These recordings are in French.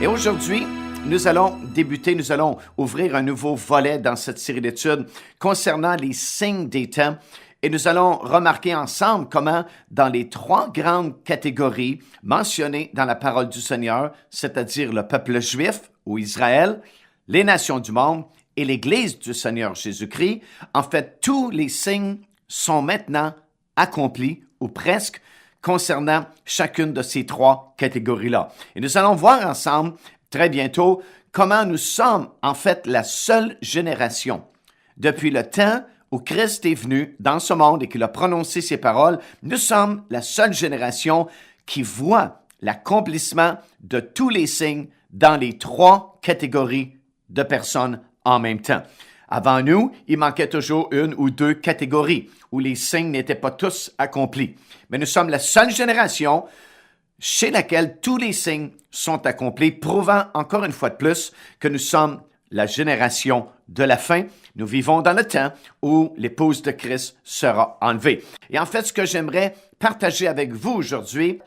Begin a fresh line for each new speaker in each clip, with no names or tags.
Et aujourd'hui, nous allons ouvrir un nouveau volet dans cette série d'études concernant les signes des temps. Et nous allons remarquer ensemble comment, dans les trois grandes catégories mentionnées dans la parole du Seigneur, c'est-à-dire le peuple juif ou Israël, les nations du monde et l'Église du Seigneur Jésus-Christ, en fait, tous les signes sont maintenant accomplis, ou presque, concernant chacune de ces trois catégories-là. Et nous allons voir ensemble, très bientôt, comment nous sommes, en fait, la seule génération, depuis le temps où Christ est venu dans ce monde et qu'il a prononcé ses paroles, nous sommes la seule génération qui voit l'accomplissement de tous les signes dans les trois catégories de personnes en même temps. Avant nous, il manquait toujours une ou deux catégories où les signes n'étaient pas tous accomplis. Mais nous sommes la seule génération chez laquelle tous les signes sont accomplis, prouvant encore une fois de plus que nous sommes la génération de la fin. Nous vivons dans le temps où l'épouse de Christ sera enlevée. Et en fait, ce que j'aimerais partager avec vous aujourd'hui,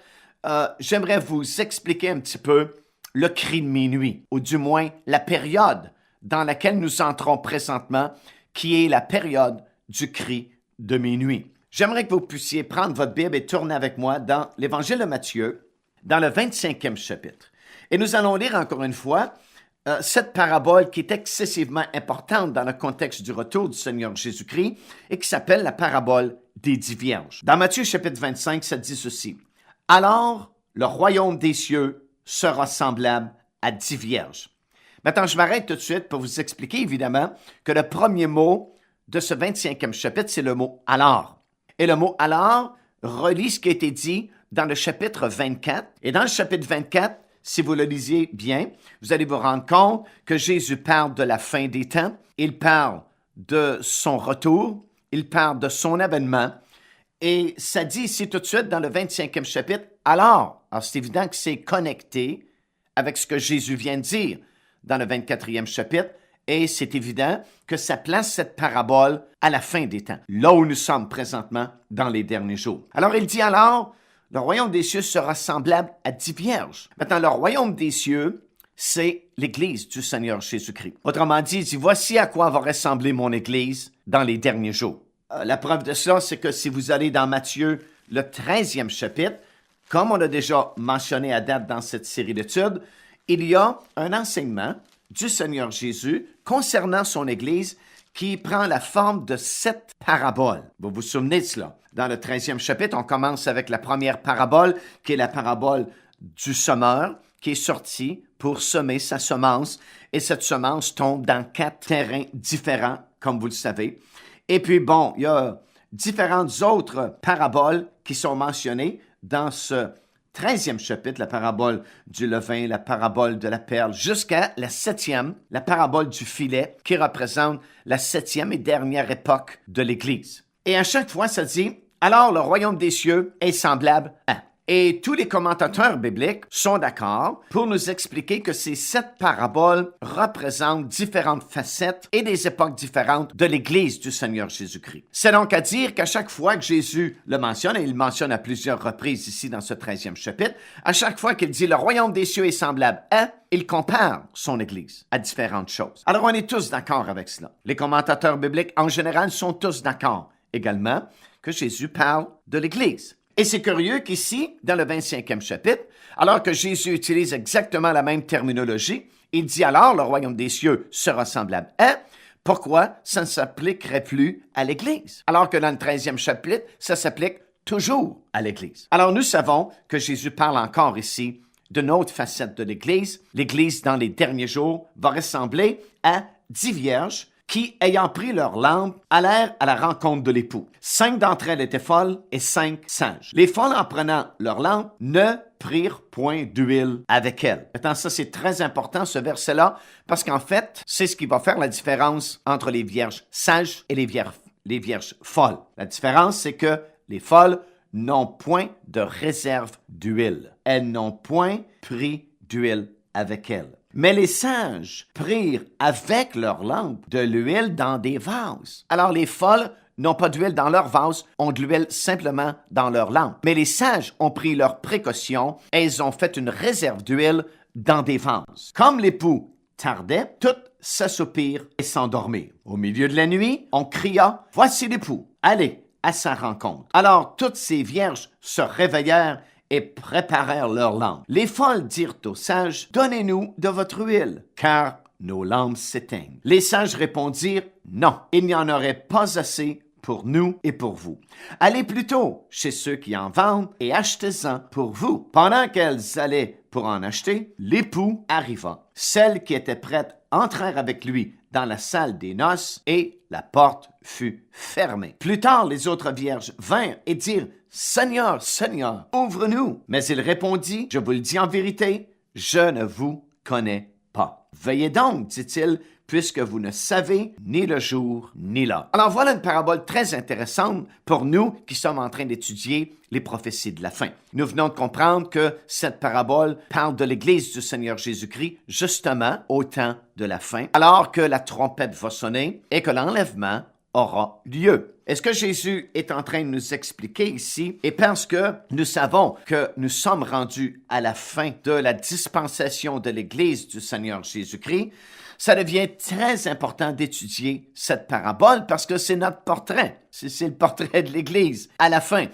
j'aimerais vous expliquer un petit peu le cri de minuit, ou du moins la période dans laquelle nous entrons présentement, qui est la période du cri de minuit. J'aimerais que vous puissiez prendre votre Bible et tourner avec moi dans l'Évangile de Matthieu, dans le 25e chapitre. Et nous allons lire encore une fois cette parabole qui est excessivement importante dans le contexte du retour du Seigneur Jésus-Christ et qui s'appelle la parabole des 10 vierges. Dans Matthieu chapitre 25, ça dit ceci. « Alors, le royaume des cieux sera semblable à 10 vierges. » Maintenant, je m'arrête tout de suite pour vous expliquer, évidemment, que le premier mot de ce 25e chapitre, c'est le mot « alors ». Et le mot « alors » relie ce qui a été dit dans le chapitre 24. Et dans le chapitre 24, si vous le lisiez bien, vous allez vous rendre compte que Jésus parle de la fin des temps, il parle de son retour, il parle de son avènement. Et ça dit ici tout de suite dans le 25e chapitre, « alors ». Alors, c'est évident que c'est connecté avec ce que Jésus vient de dire dans le 24e chapitre, et c'est évident que ça place cette parabole à la fin des temps, là où nous sommes présentement dans les derniers jours. Alors, il dit alors, le royaume des cieux sera semblable à 10 vierges. Maintenant, le royaume des cieux, c'est l'Église du Seigneur Jésus-Christ. Autrement dit, il dit, voici à quoi va ressembler mon Église dans les derniers jours. La preuve de cela, c'est que si vous allez dans Matthieu, le 13e chapitre, comme on a déjà mentionné à date dans cette série d'études, il y a un enseignement du Seigneur Jésus concernant son Église qui prend la forme de 7 paraboles. Vous vous souvenez de cela? Dans le 13e chapitre, on commence avec la première parabole, qui est la parabole du semeur, qui est sorti pour semer sa semence. Et cette semence tombe dans 4 terrains différents, comme vous le savez. Et puis, bon, il y a différentes autres paraboles qui sont mentionnées dans ce 13e chapitre, la parabole du levain, la parabole de la perle, jusqu'à la 7e, la parabole du filet, qui représente la 7e et dernière époque de l'Église. Et à chaque fois, ça dit, alors le royaume des cieux est semblable à... Et tous les commentateurs bibliques sont d'accord pour nous expliquer que ces 7 paraboles représentent différentes facettes et des époques différentes de l'Église du Seigneur Jésus-Christ. C'est donc à dire qu'à chaque fois que Jésus le mentionne, et il le mentionne à plusieurs reprises ici dans ce 13e chapitre, à chaque fois qu'il dit « le royaume des cieux est semblable à », il compare son Église à différentes choses. Alors on est tous d'accord avec cela. Les commentateurs bibliques en général sont tous d'accord également que Jésus parle de l'Église. Et c'est curieux qu'ici, dans le 25e chapitre, alors que Jésus utilise exactement la même terminologie, il dit alors le royaume des cieux sera semblable à, pourquoi ça ne s'appliquerait plus à l'Église? Alors que dans le 13e chapitre, ça s'applique toujours à l'Église. Alors nous savons que Jésus parle encore ici d'une autre facette de l'Église. L'Église dans les derniers jours va ressembler à 10 vierges qui, ayant pris leur lampe, allèrent à la rencontre de l'époux. 5 d'entre elles étaient folles et 5 sages. Les folles, en prenant leur lampe, ne prirent point d'huile avec elles. Maintenant, ça, c'est très important, ce verset-là, parce qu'en fait, c'est ce qui va faire la différence entre les vierges sages et les vierges folles. La différence, c'est que les folles n'ont point de réserve d'huile. Elles n'ont point pris d'huile avec elles. Mais les sages prirent avec leurs lampes de l'huile dans des vases. Alors les folles n'ont pas d'huile dans leurs vases, ont de l'huile simplement dans leurs lampes. Mais les sages ont pris leurs précautions et ils ont fait une réserve d'huile dans des vases. Comme l'époux tardait, toutes s'assoupirent et s'endormirent. Au milieu de la nuit, on cria, « Voici l'époux, allez à sa rencontre. » Alors toutes ces vierges se réveillèrent et préparèrent leurs lampes. Les folles dirent aux sages, « Donnez-nous de votre huile, car nos lampes s'éteignent. » Les sages répondirent, « Non, il n'y en aurait pas assez pour nous et pour vous. Allez plutôt chez ceux qui en vendent et achetez-en pour vous. » Pendant qu'elles allaient pour en acheter, l'époux arriva. Celles qui étaient prêtes entrèrent avec lui dans la salle des noces et la porte fut fermée. Plus tard, les autres vierges vinrent et dirent, « Seigneur, Seigneur, ouvre-nous. » Mais il répondit, « Je vous le dis en vérité, je ne vous connais pas. Veillez donc, dit-il, puisque vous ne savez ni le jour ni l'heure. » Alors voilà une parabole très intéressante pour nous qui sommes en train d'étudier les prophéties de la fin. Nous venons de comprendre que cette parabole parle de l'Église du Seigneur Jésus-Christ justement au temps de la fin, alors que la trompette va sonner et que l'enlèvement aura lieu. Et ce que Jésus est en train de nous expliquer ici est parce que nous savons que nous sommes rendus à la fin de la dispensation de l'Église du Seigneur Jésus-Christ. Ça devient très important d'étudier cette parabole parce que c'est notre portrait. C'est le portrait de l'Église à la fin.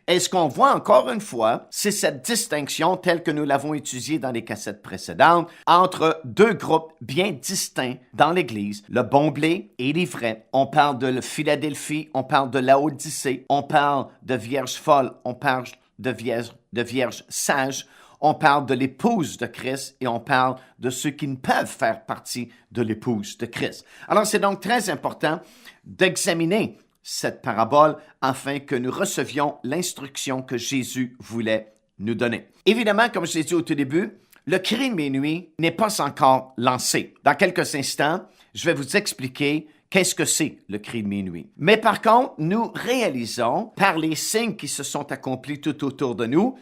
Et ce qu'on voit encore une fois, c'est cette distinction telle que nous l'avons étudiée dans les cassettes précédentes entre deux groupes bien distincts dans l'Église, le bon blé et l'ivraie. On parle de Philadelphie, on parle de Laodicée, on parle de vierges folles, on parle de vierges sages, on parle de l'épouse de Christ et on parle de ceux qui ne peuvent faire partie de l'épouse de Christ. Alors c'est donc très important d'examiner cette parabole afin que nous recevions l'instruction que Jésus voulait nous donner. Évidemment, comme je l'ai dit au tout début, le cri de minuit n'est pas encore lancé. Dans quelques instants, je vais vous expliquer qu'est-ce que c'est le cri de minuit. Mais par contre, nous réalisons par les signes qui se sont accomplis tout autour de nous,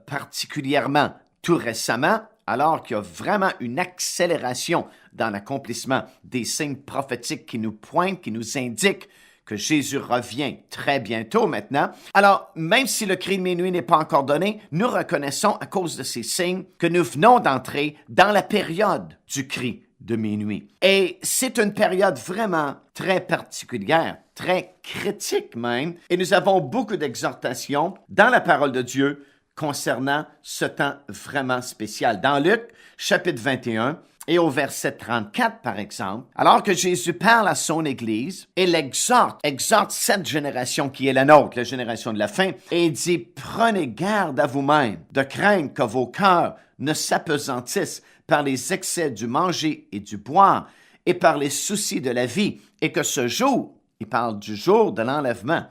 particulièrement tout récemment, alors qu'il y a vraiment une accélération dans l'accomplissement des signes prophétiques qui nous pointent, qui nous indiquent que Jésus revient très bientôt maintenant. Alors, même si le cri de minuit n'est pas encore donné, nous reconnaissons à cause de ces signes que nous venons d'entrer dans la période du cri de minuit. Et c'est une période vraiment très particulière, très critique même, et nous avons beaucoup d'exhortations dans la parole de Dieu concernant ce temps vraiment spécial. Dans Luc, chapitre 21, et au verset 34, par exemple, alors que Jésus parle à son Église, il exhorte cette génération qui est la nôtre, la génération de la fin, et il dit, « Prenez garde à vous-même de craindre que vos cœurs ne s'apesantissent par les excès du manger et du boire et par les soucis de la vie, et que ce jour, il parle du jour de l'enlèvement,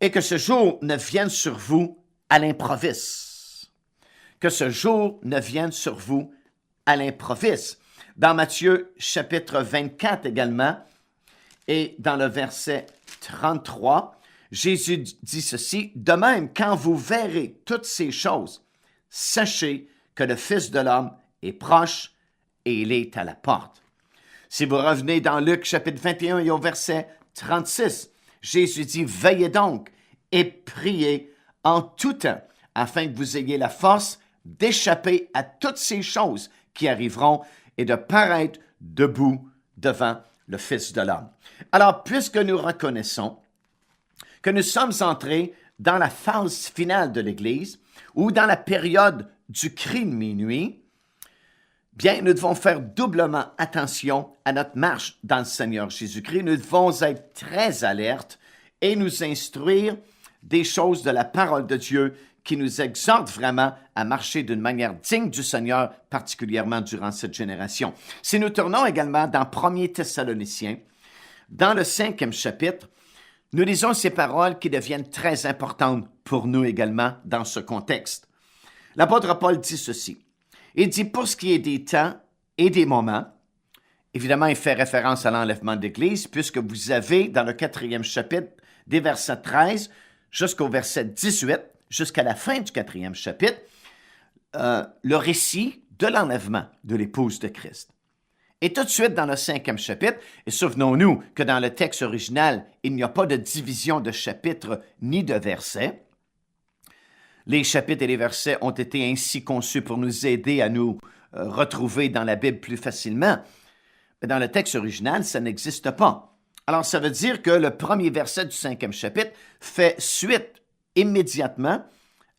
et que ce jour ne vienne sur vous à l'improviste. Que ce jour ne vienne sur vous à l'improviste. » Dans Matthieu chapitre 24 également, et dans le verset 33, Jésus dit ceci, « De même, quand vous verrez toutes ces choses, sachez que le Fils de l'homme est proche et il est à la porte. » Si vous revenez dans Luc chapitre 21 et au verset 36, Jésus dit, « Veillez donc et priez en tout temps, afin que vous ayez la force d'échapper à toutes ces choses qui arriveront et de paraître debout devant le Fils de l'homme. » Alors, puisque nous reconnaissons que nous sommes entrés dans la phase finale de l'Église, ou dans la période du cri de minuit, bien, nous devons faire doublement attention à notre marche dans le Seigneur Jésus-Christ. Nous devons être très alertes et nous instruire des choses de la parole de Dieu qui nous exhortent vraiment à marcher d'une manière digne du Seigneur, particulièrement durant cette génération. Si nous tournons également dans 1 Thessaloniciens, dans le 5e chapitre, nous lisons ces paroles qui deviennent très importantes pour nous également dans ce contexte. L'apôtre Paul dit ceci. Il dit, pour ce qui est des temps et des moments, évidemment, il fait référence à l'enlèvement de l'Église, puisque vous avez dans le 4e chapitre, des versets 13 jusqu'au verset 18, jusqu'à la fin du 4e chapitre, le récit de l'enlèvement de l'épouse de Christ. Et tout de suite dans le 5e chapitre, et souvenons-nous que dans le texte original, il n'y a pas de division de chapitre ni de versets, Les chapitres et les versets ont été ainsi conçus pour nous aider à nous retrouver dans la Bible plus facilement. Mais dans le texte original, ça n'existe pas. Alors, ça veut dire que le premier verset du 5e chapitre fait suite immédiatement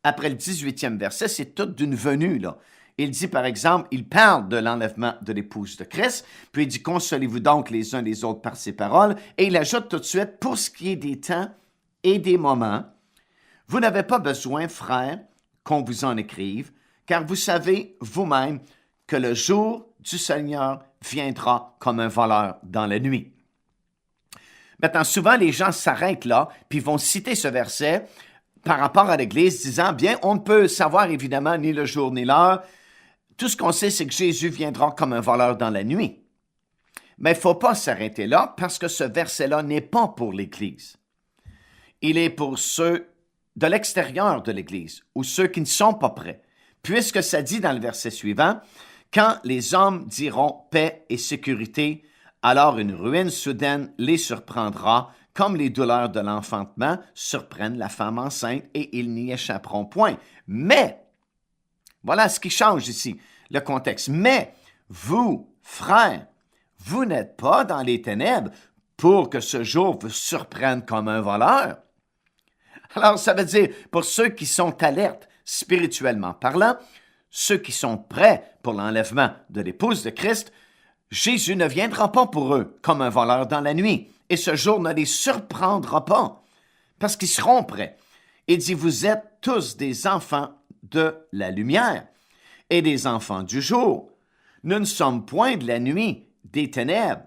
après le 18e verset. C'est tout d'une venue, là. Il dit, par exemple, il parle de l'enlèvement de l'épouse de Christ, puis il dit, consolez-vous donc les uns les autres par ces paroles, et il ajoute tout de suite, pour ce qui est des temps et des moments, vous n'avez pas besoin, frères, qu'on vous en écrive, car vous savez vous-même que le jour du Seigneur viendra comme un voleur dans la nuit. Maintenant, souvent, les gens s'arrêtent là, puis vont citer ce verset par rapport à l'Église, disant, bien, on ne peut savoir évidemment ni le jour ni l'heure. Tout ce qu'on sait, c'est que Jésus viendra comme un voleur dans la nuit. Mais il ne faut pas s'arrêter là, parce que ce verset-là n'est pas pour l'Église. Il est pour ceux de l'extérieur de l'Église, ou ceux qui ne sont pas prêts, puisque ça dit dans le verset suivant, « Quand les hommes diront paix et sécurité, alors une ruine soudaine les surprendra, comme les douleurs de l'enfantement surprennent la femme enceinte, et ils n'y échapperont point. Mais, voilà ce qui change ici, le contexte. Mais, vous, frères, vous n'êtes pas dans les ténèbres pour que ce jour vous surprenne comme un voleur. » Alors, ça veut dire, pour ceux qui sont alertes spirituellement parlant, ceux qui sont prêts pour l'enlèvement de l'épouse de Christ, Jésus ne viendra pas pour eux comme un voleur dans la nuit, et ce jour ne les surprendra pas, parce qu'ils seront prêts. Il dit, vous êtes tous des enfants de la lumière et des enfants du jour. Nous ne sommes point de la nuit, des ténèbres.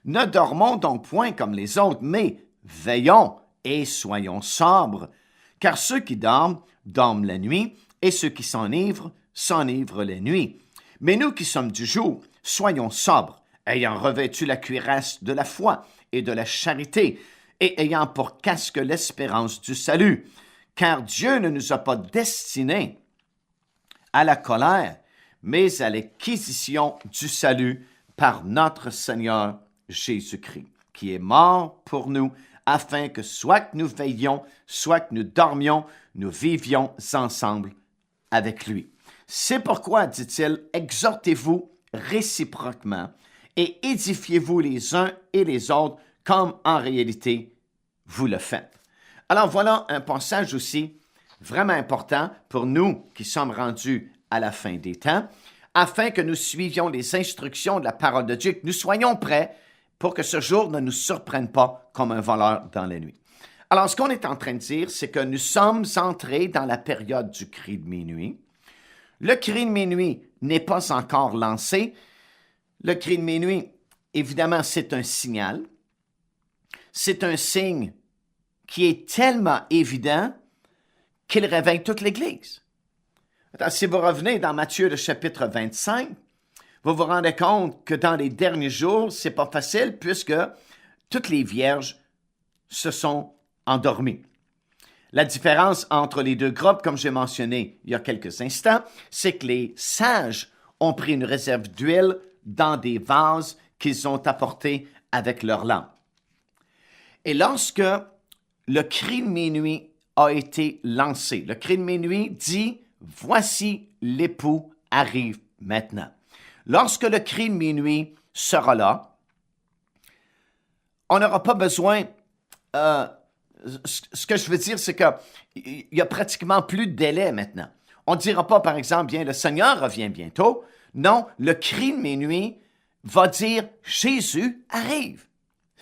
Ne dormons donc point comme les autres, mais veillons et soyons sobres, car ceux qui dorment, dorment la nuit, et ceux qui s'enivrent la nuit. Mais nous qui sommes du jour, soyons sobres, ayant revêtu la cuirasse de la foi et de la charité, et ayant pour casque l'espérance du salut, car Dieu ne nous a pas destinés à la colère, mais à l'acquisition du salut par notre Seigneur Jésus-Christ, qui est mort pour nous, afin que soit que nous veillions, soit que nous dormions, nous vivions ensemble avec lui. C'est pourquoi, dit-il, exhortez-vous réciproquement et édifiez-vous les uns et les autres comme en réalité vous le faites. Alors voilà un passage aussi vraiment important pour nous qui sommes rendus à la fin des temps, afin que nous suivions les instructions de la parole de Dieu, que nous soyons prêts pour que ce jour ne nous surprenne pas comme un voleur dans la nuit. Alors, ce qu'on est en train de dire, c'est que nous sommes entrés dans la période du cri de minuit. Le cri de minuit n'est pas encore lancé. Le cri de minuit, évidemment, c'est un signal. C'est un signe qui est tellement évident qu'il réveille toute l'Église. Si vous revenez dans Matthieu, le chapitre 25, vous vous rendez compte que dans les derniers jours, c'est pas facile puisque toutes les vierges se sont endormies. La différence entre les deux groupes, comme j'ai mentionné il y a quelques instants, c'est que les sages ont pris une réserve d'huile dans des vases qu'ils ont apportés avec leur lampe. Et lorsque le cri de minuit a été lancé, le cri de minuit dit « Voici l'époux arrive maintenant ». Lorsque le cri de minuit sera là, on n'aura pas besoin... ce que je veux dire, c'est qu'il n'y a pratiquement plus de délai maintenant. On ne dira pas, par exemple, bien, le Seigneur revient bientôt. Non, le cri de minuit va dire « Jésus arrive ».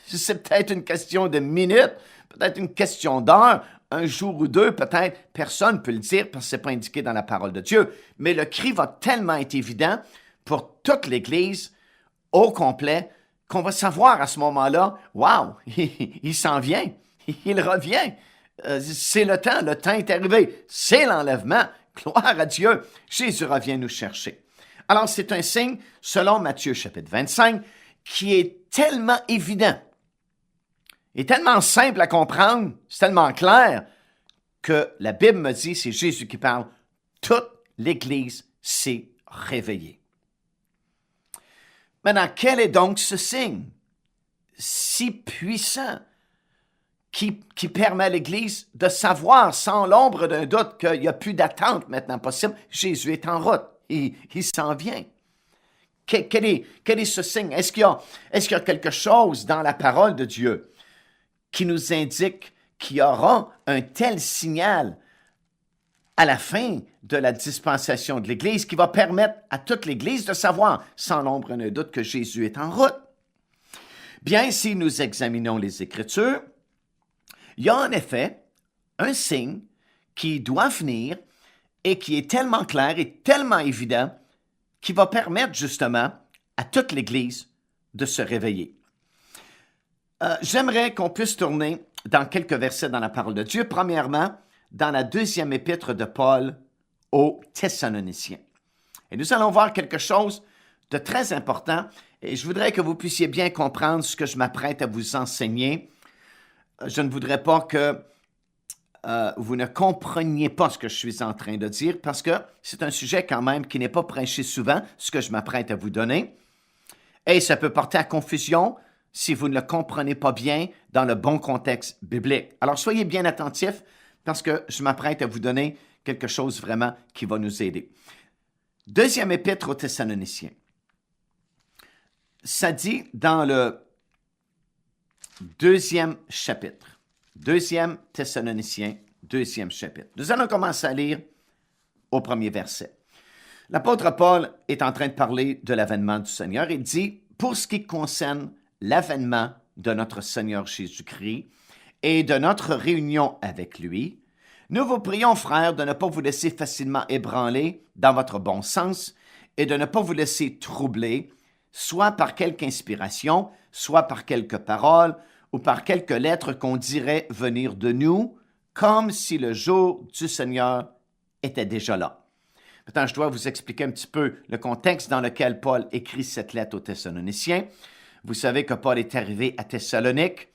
C'est peut-être une question de minutes, peut-être une question d'heures, un jour ou deux, peut-être. Personne ne peut le dire parce que ce n'est pas indiqué dans la parole de Dieu. Mais le cri va tellement être évident pour toute l'Église au complet qu'on va savoir à ce moment-là, « Wow, il s'en vient, il revient. C'est le temps est arrivé, c'est l'enlèvement. Gloire à Dieu, Jésus revient nous chercher. » Alors, c'est un signe, selon Matthieu chapitre 25, qui est tellement évident, est tellement simple à comprendre, c'est tellement clair, que la Bible me dit, c'est Jésus qui parle, toute l'Église s'est réveillée. Maintenant, quel est donc ce signe si puissant qui permet à l'Église de savoir sans l'ombre d'un doute qu'il n'y a plus d'attente maintenant possible. Jésus est en route. Il s'en vient. Quel est ce signe? Est-ce qu'il y a quelque chose dans la parole de Dieu qui nous indique qu'il y aura un tel signal à la fin de la dispensation de l'Église qui va permettre à toute l'Église de savoir, sans l'ombre d'un doute, que Jésus est en route? Bien, si nous examinons les Écritures, il y a en effet un signe qui doit venir et qui est tellement clair et tellement évident qui va permettre justement à toute l'Église de se réveiller. J'aimerais qu'on puisse tourner dans quelques versets dans la parole de Dieu. Premièrement, dans la deuxième épître de Paul aux Thessaloniciens. Et nous allons voir quelque chose de très important et je voudrais que vous puissiez bien comprendre ce que je m'apprête à vous enseigner. Je ne voudrais pas que vous ne compreniez pas ce que je suis en train de dire parce que c'est un sujet quand même qui n'est pas prêché souvent, ce que je m'apprête à vous donner. Et ça peut porter à confusion si vous ne le comprenez pas bien dans le bon contexte biblique. Alors soyez bien attentifs parce que je m'apprête à vous donner quelque chose vraiment qui va nous aider. Deuxième épître aux Thessaloniciens. Ça dit dans le deuxième chapitre. Deuxième Thessaloniciens, deuxième chapitre. Nous allons commencer à lire au premier verset. L'apôtre Paul est en train de parler de l'avènement du Seigneur. Il dit, pour ce qui concerne l'avènement de notre Seigneur Jésus-Christ et de notre réunion avec lui, nous vous prions, frères, de ne pas vous laisser facilement ébranler dans votre bon sens et de ne pas vous laisser troubler, soit par quelque inspiration, soit par quelque parole, ou par quelques lettres qu'on dirait venir de nous, comme si le jour du Seigneur était déjà là. Maintenant, je dois vous expliquer un petit peu le contexte dans lequel Paul écrit cette lettre aux Thessaloniciens. Vous savez que Paul est arrivé à Thessalonique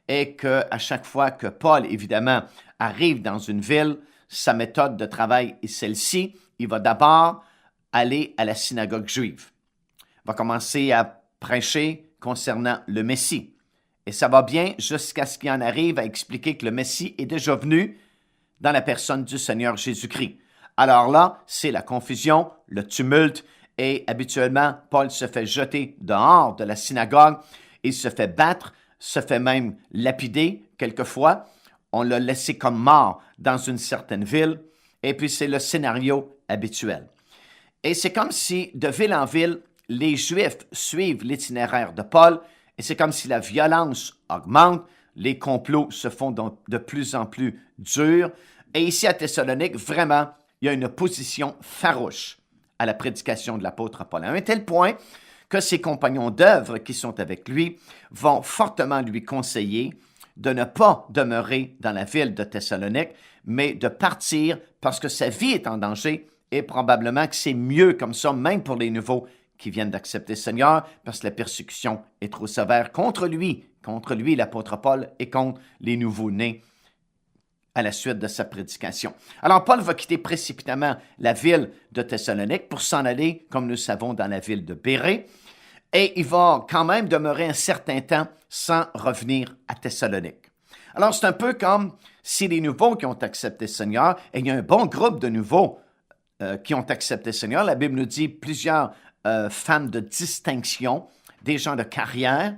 et qu'à chaque fois que Paul, évidemment, arrive dans une ville, sa méthode de travail est celle-ci. Il va d'abord aller à la synagogue juive. Il va commencer à prêcher concernant le Messie. Et ça va bien jusqu'à ce qu'il en arrive à expliquer que le Messie est déjà venu dans la personne du Seigneur Jésus-Christ. Alors là, c'est la confusion, le tumulte, et habituellement, Paul se fait jeter dehors de la synagogue, il se fait battre, se fait même lapider quelquefois. On l'a laissé comme mort dans une certaine ville, et puis c'est le scénario habituel. Et c'est comme si, de ville en ville, les Juifs suivent l'itinéraire de Paul, et c'est comme si la violence augmente, les complots se font de plus en plus durs. Et ici à Thessalonique, vraiment, il y a une opposition farouche à la prédication de l'apôtre Paul, à un tel point que ses compagnons d'œuvre qui sont avec lui vont fortement lui conseiller de ne pas demeurer dans la ville de Thessalonique, mais de partir parce que sa vie est en danger et probablement que c'est mieux comme ça, même pour les nouveaux qui viennent d'accepter le Seigneur, parce que la persécution est trop sévère contre lui, l'apôtre Paul, et contre les nouveaux-nés à la suite de sa prédication. Alors, Paul va quitter précipitamment la ville de Thessalonique pour s'en aller, comme nous savons, dans la ville de Bérée, et il va quand même demeurer un certain temps sans revenir à Thessalonique. Alors, c'est un peu comme si les nouveaux qui ont accepté le Seigneur, et il y a un bon groupe de nouveaux qui ont accepté le Seigneur, la Bible nous dit plusieurs femmes de distinction, des gens de carrière,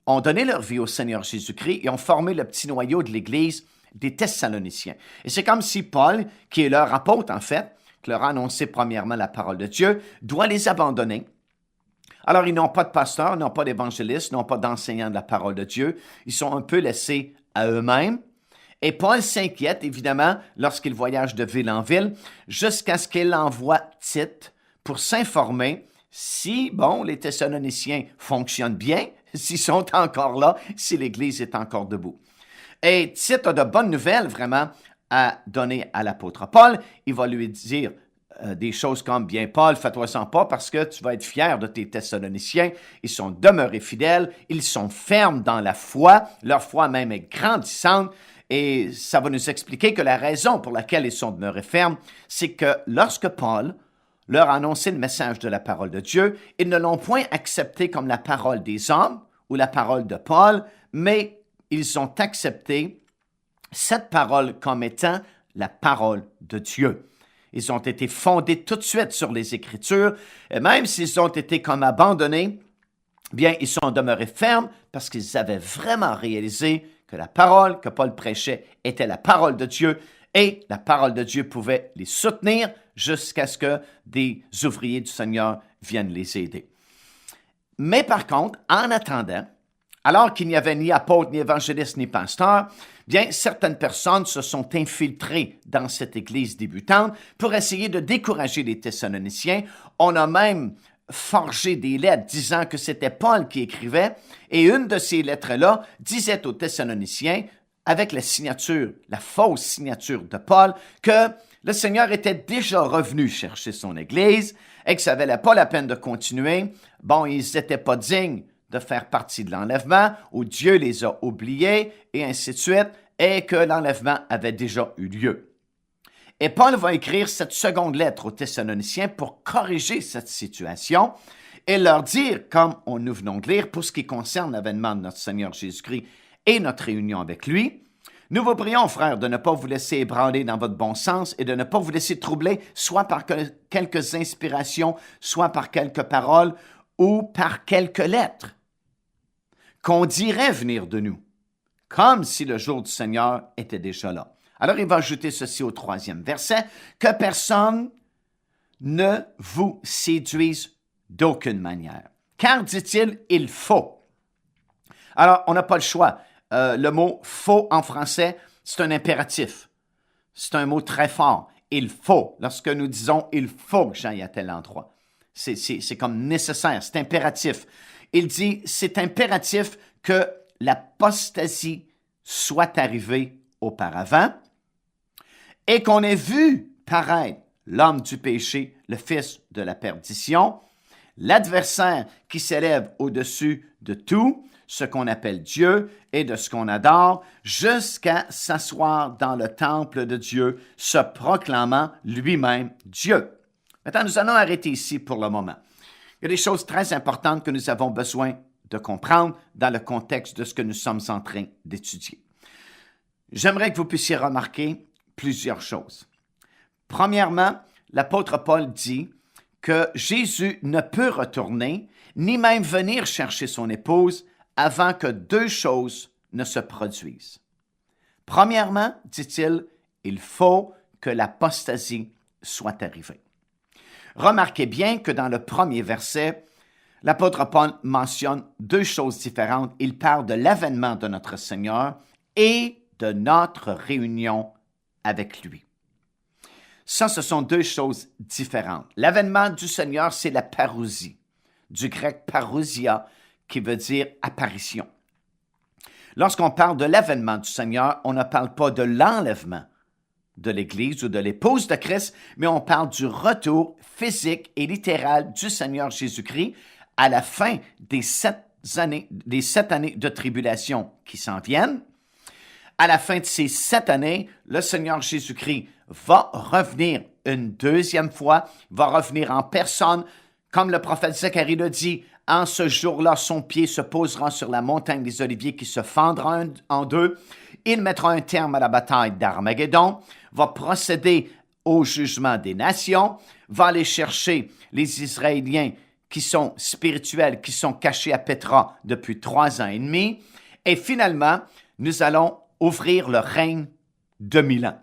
ont donné leur vie au Seigneur Jésus-Christ et ont formé le petit noyau de l'Église des Thessaloniciens. Et c'est comme si Paul, qui est leur apôtre en fait, qui leur a annoncé premièrement la parole de Dieu, doit les abandonner. Alors, ils n'ont pas de pasteur, ils n'ont pas d'évangéliste, ils n'ont pas d'enseignant de la parole de Dieu. Ils sont un peu laissés à eux-mêmes. Et Paul s'inquiète, évidemment, lorsqu'il voyage de ville en ville, jusqu'à ce qu'il envoie Tite pour s'informer si, les Thessaloniciens fonctionnent bien, s'ils sont encore là, si l'Église est encore debout. Et Tite a de bonnes nouvelles, vraiment, à donner à l'apôtre Paul. Il va lui dire des choses comme, bien, Paul, fais-toi-en pas parce que tu vas être fier de tes Thessaloniciens. Ils sont demeurés fidèles, ils sont fermes dans la foi, leur foi même est grandissante. Et ça va nous expliquer que la raison pour laquelle ils sont demeurés fermes, c'est que lorsque Paul leur a annoncé le message de la parole de Dieu, ils ne l'ont point accepté comme la parole des hommes ou la parole de Paul, mais ils ont accepté cette parole comme étant la parole de Dieu. Ils ont été fondés tout de suite sur les Écritures, et même s'ils ont été comme abandonnés, bien, ils sont demeurés fermes parce qu'ils avaient vraiment réalisé que la parole que Paul prêchait était la parole de Dieu, et la parole de Dieu pouvait les soutenir jusqu'à ce que des ouvriers du Seigneur viennent les aider. Mais par contre, en attendant, alors qu'il n'y avait ni apôtre, ni évangéliste, ni pasteur, bien, certaines personnes se sont infiltrées dans cette église débutante pour essayer de décourager les Thessaloniciens. On a même forgé des lettres disant que c'était Paul qui écrivait, et une de ces lettres-là disait aux Thessaloniciens, avec la signature, la fausse signature de Paul, que le Seigneur était déjà revenu chercher son Église et que ça ne valait pas la peine de continuer. Bon, ils n'étaient pas dignes de faire partie de l'enlèvement, où Dieu les a oubliés, et ainsi de suite, et que l'enlèvement avait déjà eu lieu. Et Paul va écrire cette seconde lettre aux Thessaloniciens pour corriger cette situation et leur dire, comme nous venons de lire, pour ce qui concerne l'avènement de notre Seigneur Jésus-Christ et notre réunion avec lui, nous vous prions, frères, de ne pas vous laisser ébranler dans votre bon sens et de ne pas vous laisser troubler, soit par quelques inspirations, soit par quelques paroles ou par quelques lettres, qu'on dirait venir de nous, comme si le jour du Seigneur était déjà là. Alors, il va ajouter ceci au 3e verset, que personne ne vous séduise d'aucune manière. Car, dit-il, il faut. Alors, on n'a pas le choix. Le mot « faut » en français, c'est un impératif. C'est un mot très fort. Il faut. Lorsque nous disons « il faut que j'aille à tel endroit », c'est comme nécessaire, c'est impératif. Il dit « c'est impératif que l'apostasie soit arrivée auparavant et qu'on ait vu paraître l'homme du péché, le fils de la perdition, l'adversaire qui s'élève au-dessus de tout, ce qu'on appelle Dieu et de ce qu'on adore, jusqu'à s'asseoir dans le temple de Dieu, se proclamant lui-même Dieu. » Maintenant, nous allons arrêter ici pour le moment. Il y a des choses très importantes que nous avons besoin de comprendre dans le contexte de ce que nous sommes en train d'étudier. J'aimerais que vous puissiez remarquer plusieurs choses. Premièrement, l'apôtre Paul dit que Jésus ne peut retourner, ni même venir chercher son épouse avant que deux choses ne se produisent. Premièrement, dit-il, il faut que l'apostasie soit arrivée. Remarquez bien que dans le premier verset, l'apôtre Paul mentionne deux choses différentes. Il parle de l'avènement de notre Seigneur et de notre réunion avec lui. Ça, ce sont deux choses différentes. L'avènement du Seigneur, c'est la parousie, du grec parousia, qui veut dire apparition. Lorsqu'on parle de l'avènement du Seigneur, on ne parle pas de l'enlèvement de l'Église ou de l'épouse de Christ, mais on parle du retour physique et littéral du Seigneur Jésus-Christ à la fin des 7 années de tribulation qui s'en viennent. À la fin de ces 7 années, le Seigneur Jésus-Christ va revenir une deuxième fois, va revenir en personne, comme le prophète Zacharie le dit, en ce jour-là, son pied se posera sur la montagne des Oliviers qui se fendra en deux. Il mettra un terme à la bataille d'Armageddon, va procéder au jugement des nations, va aller chercher les Israéliens qui sont spirituels, qui sont cachés à Pétra depuis 3 ans et demi. Et finalement, nous allons ouvrir le règne de 1000 ans.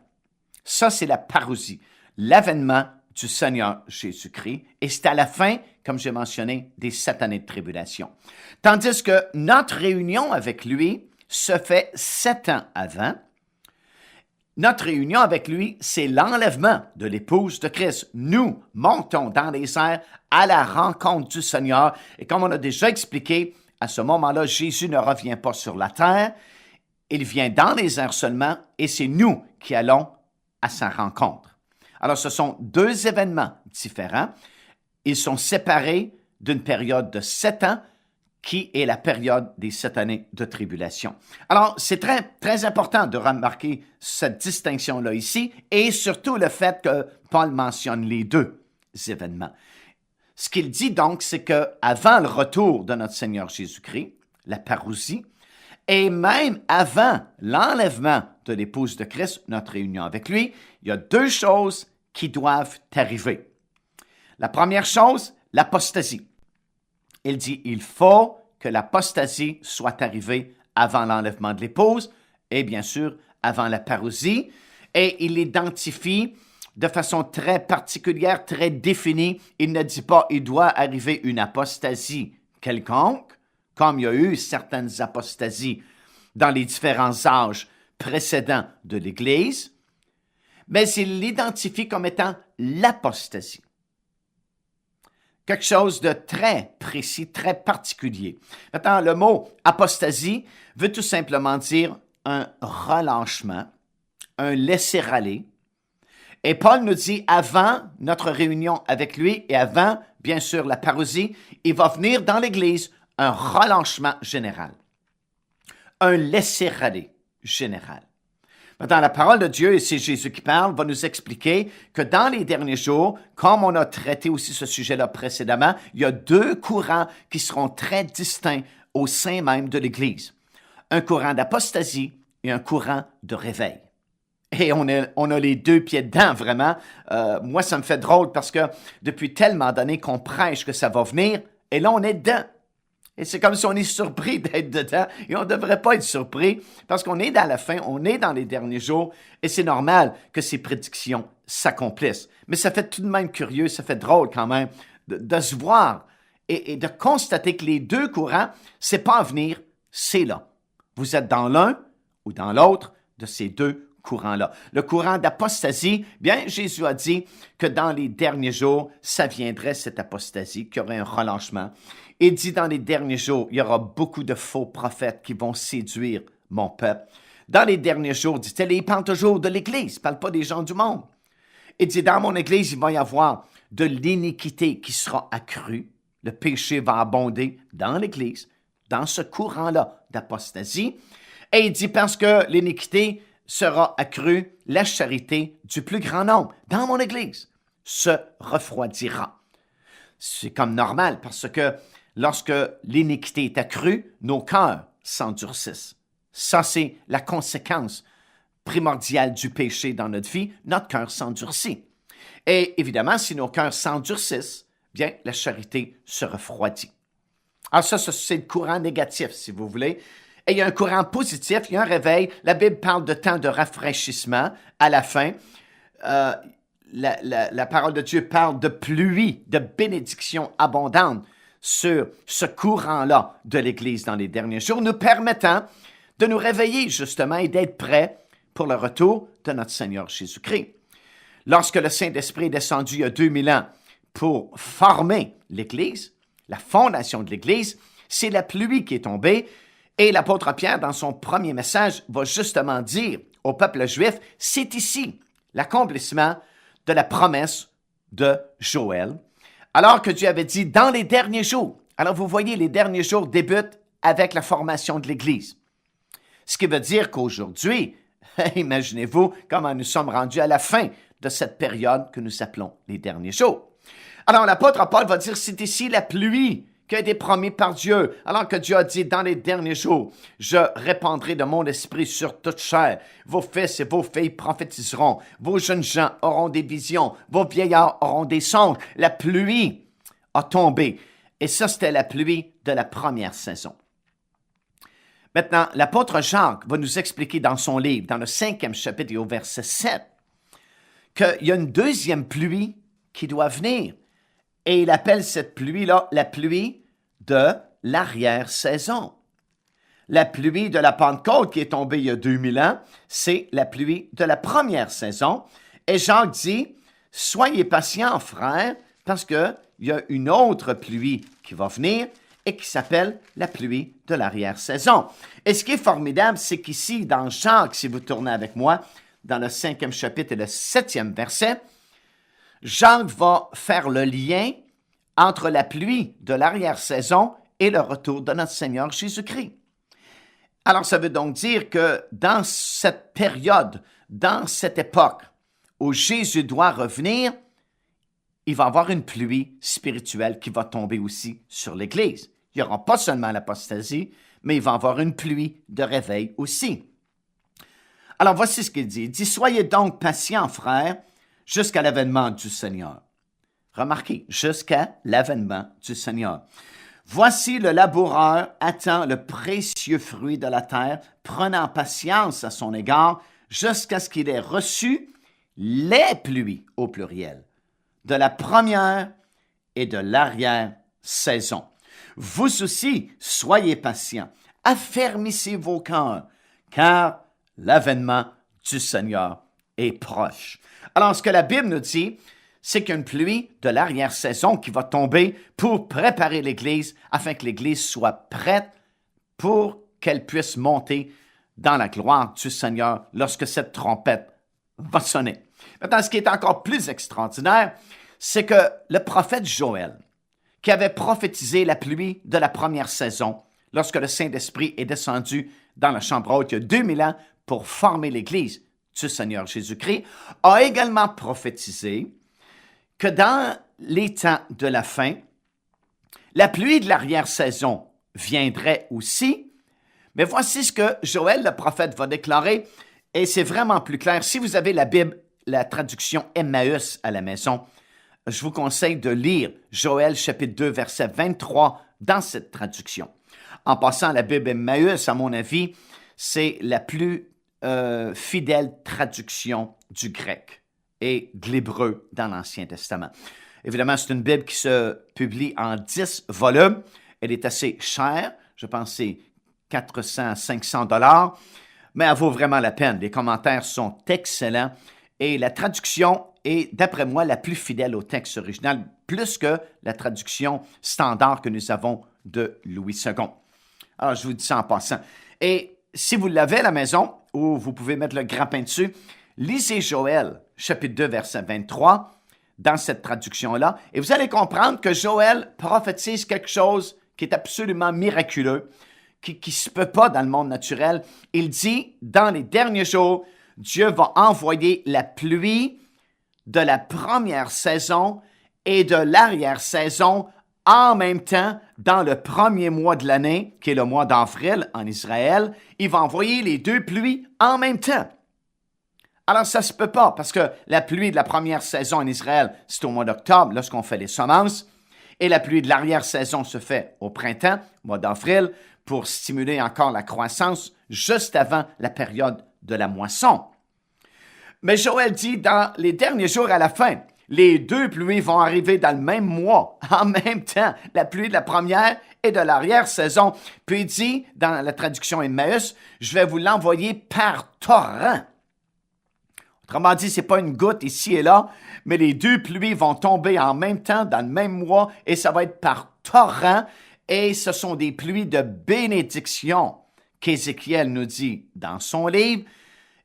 Ça, c'est la parousie, l'avènement du Seigneur Jésus-Christ. Et c'est à la fin, comme j'ai mentionné, des 7 années de tribulation. Tandis que notre réunion avec lui se fait 7 ans avant. Notre réunion avec lui, c'est l'enlèvement de l'épouse de Christ. Nous montons dans les airs à la rencontre du Seigneur. Et comme on a déjà expliqué, à ce moment-là, Jésus ne revient pas sur la terre. Il vient dans les airs seulement et c'est nous qui allons à sa rencontre. Alors, ce sont deux événements différents. Ils sont séparés d'une période de 7 ans qui est la période des 7 années de tribulation. Alors, c'est très, très important de remarquer cette distinction-là ici et surtout le fait que Paul mentionne les deux événements. Ce qu'il dit donc, c'est qu'avant le retour de notre Seigneur Jésus-Christ, la parousie, Et même avant l'enlèvement de l'épouse de Christ, notre réunion avec lui, il y a deux choses qui doivent arriver. La première chose, l'apostasie. Il dit, il faut que l'apostasie soit arrivée avant l'enlèvement de l'épouse et bien sûr avant la parousie. Et il identifie de façon très particulière, très définie. Il ne dit pas, il doit arriver une apostasie quelconque, comme il y a eu certaines apostasies dans les différents âges précédents de l'Église, mais il l'identifie comme étant l'apostasie. Quelque chose de très précis, très particulier. Maintenant, le mot apostasie veut tout simplement dire un relâchement, un laisser-aller. Et Paul nous dit, avant notre réunion avec lui et avant, bien sûr, la parousie, il va venir dans l'Église un relâchement général, un laisser-aller général. Maintenant, la parole de Dieu, et c'est Jésus qui parle, va nous expliquer que dans les derniers jours, comme on a traité aussi ce sujet-là précédemment, il y a deux courants qui seront très distincts au sein même de l'Église. Un courant d'apostasie et un courant de réveil. Et on a les deux pieds dedans, vraiment. Moi, ça me fait drôle parce que depuis tellement d'années qu'on prêche que ça va venir, et là, on est dedans. Et c'est comme si on est surpris d'être dedans, et on ne devrait pas être surpris parce qu'on est dans la fin, on est dans les derniers jours, et c'est normal que ces prédictions s'accomplissent. Mais ça fait tout de même curieux, ça fait drôle quand même de se voir et de constater que les deux courants, c'est pas à venir, c'est là. Vous êtes dans l'un ou dans l'autre de ces deux courant-là. Le courant d'apostasie, bien, Jésus a dit que dans les derniers jours, ça viendrait cette apostasie, qu'il y aurait un relâchement. Il dit dans les derniers jours, il y aura beaucoup de faux prophètes qui vont séduire mon peuple. Dans les derniers jours, dit-il, il parle toujours de l'Église, il ne parle pas des gens du monde. Il dit, dans mon Église, il va y avoir de l'iniquité qui sera accrue. Le péché va abonder dans l'Église, dans ce courant-là d'apostasie. Et il dit, parce que l'iniquité sera accrue, la charité du plus grand nombre dans mon Église se refroidira. C'est comme normal parce que lorsque l'iniquité est accrue, nos cœurs s'endurcissent. Ça, c'est la conséquence primordiale du péché dans notre vie. Notre cœur s'endurcit. Et évidemment, si nos cœurs s'endurcissent, bien, la charité se refroidit. Alors ça, c'est le courant négatif, si vous voulez. Et il y a un courant positif, il y a un réveil. La Bible parle de temps de rafraîchissement à la fin. La parole de Dieu parle de pluie, de bénédiction abondante sur ce courant-là de l'Église dans les derniers jours, nous permettant de nous réveiller justement et d'être prêts pour le retour de notre Seigneur Jésus-Christ. Lorsque le Saint-Esprit est descendu il y a 2000 ans pour former l'Église, la fondation de l'Église, c'est la pluie qui est tombée. Et l'apôtre Pierre, dans son premier message, va justement dire au peuple juif, c'est ici l'accomplissement de la promesse de Joël, alors que Dieu avait dit dans les derniers jours. Alors vous voyez, les derniers jours débutent avec la formation de l'Église. Ce qui veut dire qu'aujourd'hui, imaginez-vous comment nous sommes rendus à la fin de cette période que nous appelons les derniers jours. Alors l'apôtre Paul va dire, c'est ici la pluie qui a été promis par Dieu, alors que Dieu a dit dans les derniers jours, je répandrai de mon esprit sur toute chair. Vos fils et vos filles prophétiseront, vos jeunes gens auront des visions, vos vieillards auront des songes. La pluie a tombé. Et ça, c'était la pluie de la première saison. Maintenant, l'apôtre Jacques va nous expliquer dans son livre, dans le 5e chapitre et au verset 7, qu'il y a une deuxième pluie qui doit venir. Et il appelle cette pluie-là la pluie de l'arrière-saison. La pluie de la Pentecôte qui est tombée il y a 2000 ans, c'est la pluie de la première saison. Et Jacques dit, soyez patients, frères, parce qu'il y a une autre pluie qui va venir et qui s'appelle la pluie de l'arrière-saison. Et ce qui est formidable, c'est qu'ici, dans Jacques, si vous tournez avec moi, dans le 5e chapitre et le 7e verset, Jacques va faire le lien entre la pluie de l'arrière-saison et le retour de notre Seigneur Jésus-Christ. Alors, ça veut donc dire que dans cette période, dans cette époque où Jésus doit revenir, il va y avoir une pluie spirituelle qui va tomber aussi sur l'Église. Il n'y aura pas seulement l'apostasie, mais il va y avoir une pluie de réveil aussi. Alors voici ce qu'il dit. Il dit, soyez donc patients, frères, jusqu'à l'avènement du Seigneur. Remarquez, jusqu'à l'avènement du Seigneur. Voici le laboureur attend le précieux fruit de la terre, prenant patience à son égard, jusqu'à ce qu'il ait reçu les pluies, au pluriel, de la première et de l'arrière-saison. Vous aussi, soyez patients, affermissez vos cœurs, car l'avènement du Seigneur est proche. Alors, ce que la Bible nous dit, c'est qu'il y a une pluie de l'arrière-saison qui va tomber pour préparer l'Église afin que l'Église soit prête pour qu'elle puisse monter dans la gloire du Seigneur lorsque cette trompette va sonner. Maintenant, ce qui est encore plus extraordinaire, c'est que le prophète Joël, qui avait prophétisé la pluie de la première saison, lorsque le Saint-Esprit est descendu dans la chambre haute il y a 2000 ans pour former l'Église du Seigneur Jésus-Christ, a également prophétisé que dans les temps de la fin, la pluie de l'arrière-saison viendrait aussi. Mais voici ce que Joël, le prophète, va déclarer, et c'est vraiment plus clair. Si vous avez la Bible, la traduction Emmaüs à la maison, je vous conseille de lire Joël chapitre 2, verset 23 dans cette traduction. En passant, la Bible Emmaüs, à mon avis, c'est la plus fidèle traduction du grec et de l'hébreu dans l'Ancien Testament. Évidemment, c'est une Bible qui se publie en 10 volumes. Elle est assez chère, je pense que c'est 400 à 500 $, mais elle vaut vraiment la peine. Les commentaires sont excellents et la traduction est, d'après moi, la plus fidèle au texte original, plus que la traduction standard que nous avons de Louis II. Alors, je vous dis ça en passant. Et si vous l'avez à la maison, ou vous pouvez mettre le grappin dessus, lisez Joël, chapitre 2, verset 23, dans cette traduction-là, et vous allez comprendre que Joël prophétise quelque chose qui est absolument miraculeux, qui ne se peut pas dans le monde naturel. Il dit, dans les derniers jours, Dieu va envoyer la pluie de la première saison et de l'arrière-saison en même temps dans le premier mois de l'année, qui est le mois d'avril en Israël. Il va envoyer les deux pluies en même temps. Alors, ça ne se peut pas, parce que la pluie de la première saison en Israël, c'est au mois d'octobre, lorsqu'on fait les semences, et la pluie de l'arrière-saison se fait au printemps, mois d'avril, pour stimuler encore la croissance juste avant la période de la moisson. Mais Joël dit, dans les derniers jours à la fin, les deux pluies vont arriver dans le même mois, en même temps, la pluie de la première et de l'arrière-saison. Puis il dit, dans la traduction Emmaüs, je vais vous l'envoyer par torrent. Autrement dit, ce n'est pas une goutte ici et là, mais les deux pluies vont tomber en même temps, dans le même mois, et ça va être par torrent, et ce sont des pluies de bénédiction qu'Ézéchiel nous dit dans son livre,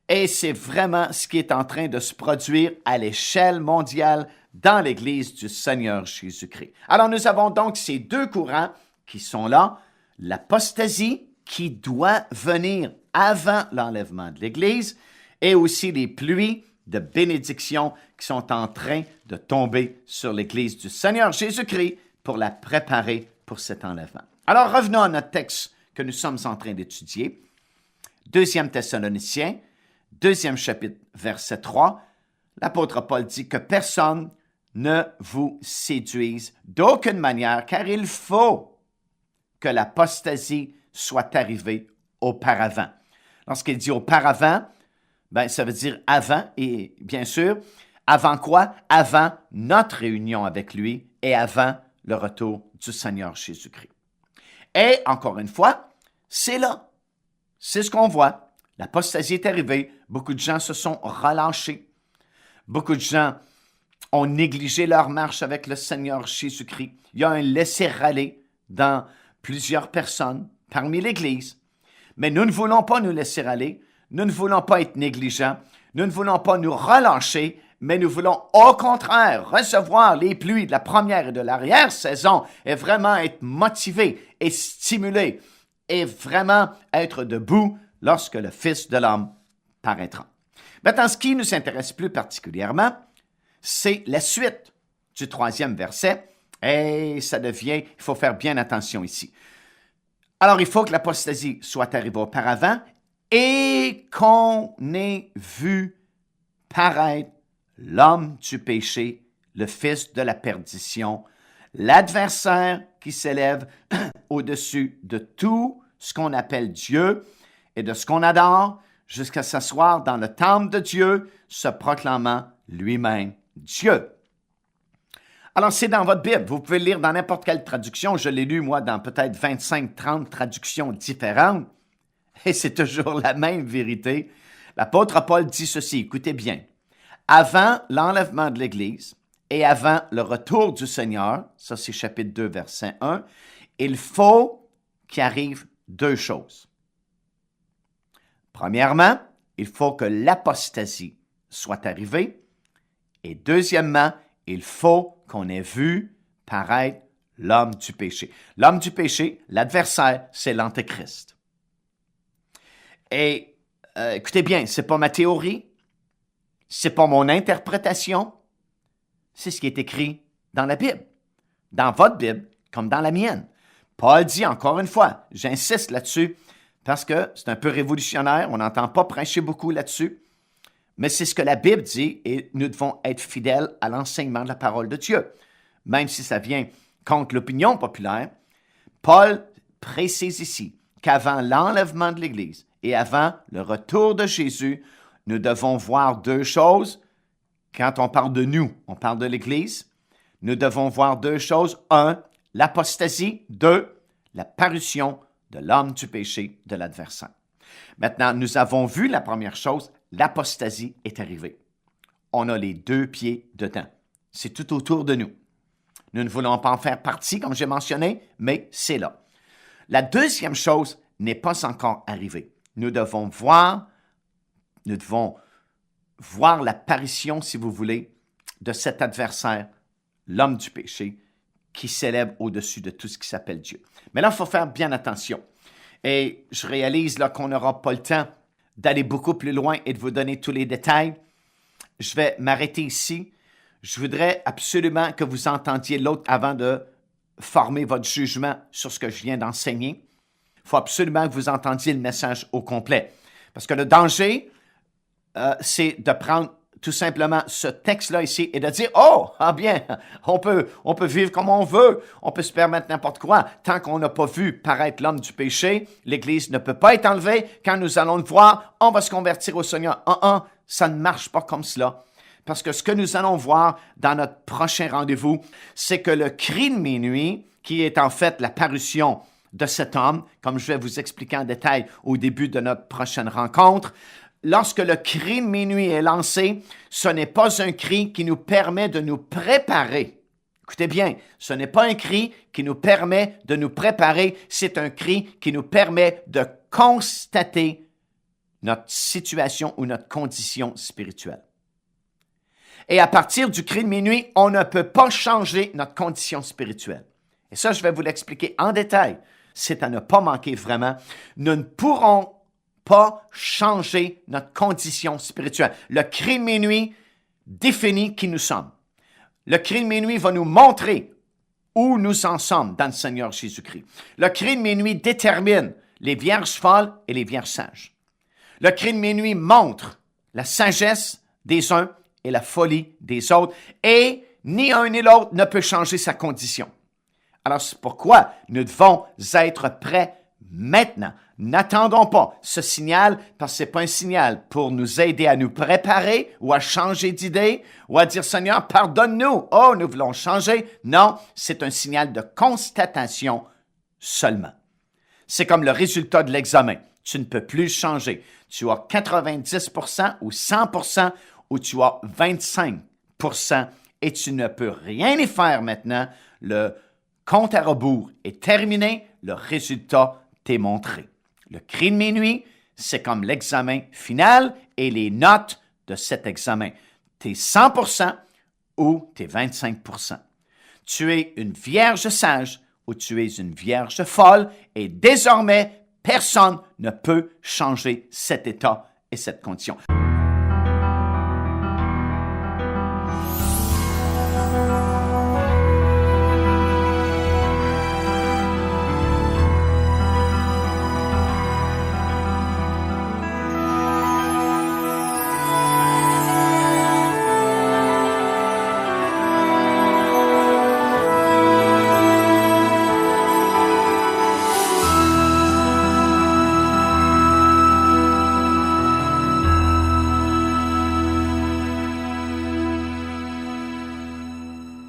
et c'est vraiment ce qui est en train de se produire à l'échelle mondiale dans l'Église du Seigneur Jésus-Christ. Alors nous avons donc ces deux courants qui sont là, l'apostasie qui doit venir avant l'enlèvement de l'Église, et aussi les pluies de bénédiction qui sont en train de tomber sur l'Église du Seigneur Jésus-Christ pour la préparer pour cet enlèvement. Alors revenons à notre texte que nous sommes en train d'étudier. 2 Thessaloniciens, 2e chapitre, verset 3. L'apôtre Paul dit que personne ne vous séduise d'aucune manière, car il faut que l'apostasie soit arrivée auparavant. Lorsqu'il dit auparavant, ça veut dire avant, et bien sûr, avant quoi? Avant notre réunion avec lui et avant le retour du Seigneur Jésus-Christ. Et encore une fois, c'est là. C'est ce qu'on voit. L'apostasie est arrivée. Beaucoup de gens se sont relâchés. Beaucoup de gens ont négligé leur marche avec le Seigneur Jésus-Christ. Il y a un laisser-aller dans plusieurs personnes parmi l'Église. Mais nous ne voulons pas nous laisser aller. Nous ne voulons pas être négligents, nous ne voulons pas nous relâcher, mais nous voulons au contraire recevoir les pluies de la première et de l'arrière-saison et vraiment être motivés et stimulés et vraiment être debout lorsque le Fils de l'homme paraîtra. Maintenant, ce qui nous intéresse plus particulièrement, c'est la suite du 3e verset et ça devient, il faut faire bien attention ici. Alors, il faut que l'apostasie soit arrivée auparavant et qu'on ait vu paraître l'homme du péché, le fils de la perdition, l'adversaire qui s'élève au-dessus de tout ce qu'on appelle Dieu et de ce qu'on adore, jusqu'à s'asseoir dans le temple de Dieu, se proclamant lui-même Dieu. Alors, c'est dans votre Bible. Vous pouvez le lire dans n'importe quelle traduction. Je l'ai lu, moi, dans peut-être 25-30 traductions différentes. Et c'est toujours la même vérité. L'apôtre Paul dit ceci, écoutez bien. Avant l'enlèvement de l'Église et avant le retour du Seigneur, ça c'est chapitre 2, verset 1, il faut qu'il arrive deux choses. Premièrement, il faut que l'apostasie soit arrivée. Et deuxièmement, il faut qu'on ait vu paraître l'homme du péché. L'homme du péché, l'adversaire, c'est l'Antéchrist. Et écoutez bien, c'est pas ma théorie, c'est pas mon interprétation, c'est ce qui est écrit dans la Bible, dans votre Bible comme dans la mienne. Paul dit encore une fois, j'insiste là-dessus, parce que c'est un peu révolutionnaire, on n'entend pas prêcher beaucoup là-dessus, mais c'est ce que la Bible dit et nous devons être fidèles à l'enseignement de la parole de Dieu. Même si ça vient contre l'opinion populaire, Paul précise ici qu'avant l'enlèvement de l'Église et avant le retour de Jésus, nous devons voir deux choses. Quand on parle de nous, on parle de l'Église. Nous devons voir deux choses. Un, l'apostasie. Deux, la parution de l'homme du péché, de l'adversaire. Maintenant, nous avons vu la première chose, l'apostasie est arrivée. On a les deux pieds dedans. C'est tout autour de nous. Nous ne voulons pas en faire partie, comme j'ai mentionné, mais c'est là. La deuxième chose n'est pas encore arrivée. Nous devons voir l'apparition, si vous voulez, de cet adversaire, l'homme du péché, qui s'élève au-dessus de tout ce qui s'appelle Dieu. Mais là, il faut faire bien attention. Et je réalise là qu'on n'aura pas le temps d'aller beaucoup plus loin et de vous donner tous les détails. Je vais m'arrêter ici. Je voudrais absolument que vous entendiez l'autre avant de former votre jugement sur ce que je viens d'enseigner. Il faut absolument que vous entendiez le message au complet. Parce que le danger, c'est de prendre tout simplement ce texte-là ici et de dire « Oh, ah bien, on peut vivre comme on veut, on peut se permettre n'importe quoi. Tant qu'on n'a pas vu paraître l'homme du péché, l'Église ne peut pas être enlevée. Quand nous allons le voir, on va se convertir au Seigneur. » Ça ne marche pas comme cela. Parce que ce que nous allons voir dans notre prochain rendez-vous, c'est que le cri de minuit, qui est en fait la parution de cet homme, comme je vais vous expliquer en détail au début de notre prochaine rencontre, lorsque le cri de minuit est lancé, ce n'est pas un cri qui nous permet de nous préparer. Écoutez bien, ce n'est pas un cri qui nous permet de nous préparer, c'est un cri qui nous permet de constater notre situation ou notre condition spirituelle. Et à partir du cri de minuit, on ne peut pas changer notre condition spirituelle. Et ça, je vais vous l'expliquer en détail. C'est à ne pas manquer vraiment. Nous ne pourrons pas changer notre condition spirituelle. Le cri de minuit définit qui nous sommes. Le cri de minuit va nous montrer où nous en sommes dans le Seigneur Jésus-Christ. Le cri de minuit détermine les vierges folles et les vierges sages. Le cri de minuit montre la sagesse des uns et la folie des autres, et ni un ni l'autre ne peut changer sa condition. Alors, c'est pourquoi nous devons être prêts maintenant. N'attendons pas ce signal, parce que ce n'est pas un signal pour nous aider à nous préparer ou à changer d'idée ou à dire « Seigneur, pardonne-nous, oh, nous voulons changer ». Non, c'est un signal de constatation seulement. C'est comme le résultat de l'examen. Tu ne peux plus changer. Tu as 90% ou 100% ou tu as 25% et tu ne peux rien y faire maintenant. Le compte à rebours est terminé, le résultat t'est montré. Le cri de minuit, c'est comme l'examen final et les notes de cet examen. T'es 100% ou t'es 25%. Tu es une vierge sage ou tu es une vierge folle et désormais, personne ne peut changer cet état et cette condition.